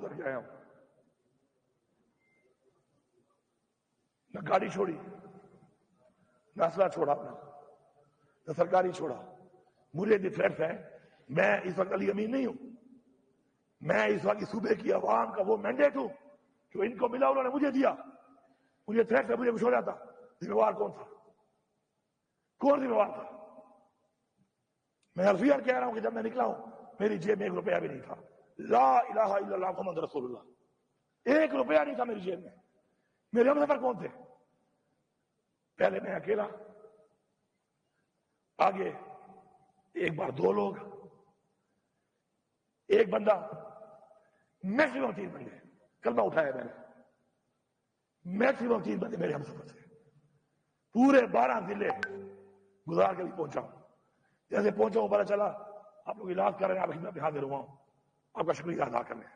گزر کے آیا ہوں، نہ گاڑی چھوڑی، نہ اسلحہ چھوڑا اپنا، نہ سرکاری چھوڑا. مجھے ڈفرینس ہے، میں اس وقت علی امین نہیں ہوں، میں اس وقت صوبے کی عوام کا وہ مینڈیٹ ہوں جو ان کو ملا، انہوں نے مجھے دیا. مجھے تھریٹ سے مجھے کچھ ہو جاتا، ذمہ وار کون تھا؟ کون ذمہ وار تھا؟ میں الفیار کہہ رہا ہوں کہ جب میں نکلا ہوں میری جیب میں 1 روپیہ بھی نہیں تھا. لا الہ الا اللہ محمد رسول اللہ، 1 روپیہ نہیں تھا میری جیب میں. میرے ہم سفر کون تھے؟ پہلے میں اکیلا، آگے ایک بار 2 لوگ، ایک بندہ، میکسیمم 3 بندے. کلمہ اٹھایا میں نے، میکسیمم 3 بندے میرے ہم سفر تھے. پورے 12 ضلع گزار کے بھی پہنچا ہوں. جیسے پہنچا ہوں پتا چلا آپ لوگ علاج کر رہے ہیں، آپ خدمت میں حاضر ہوا ہوں، آپ کا شکریہ ادا کرنے.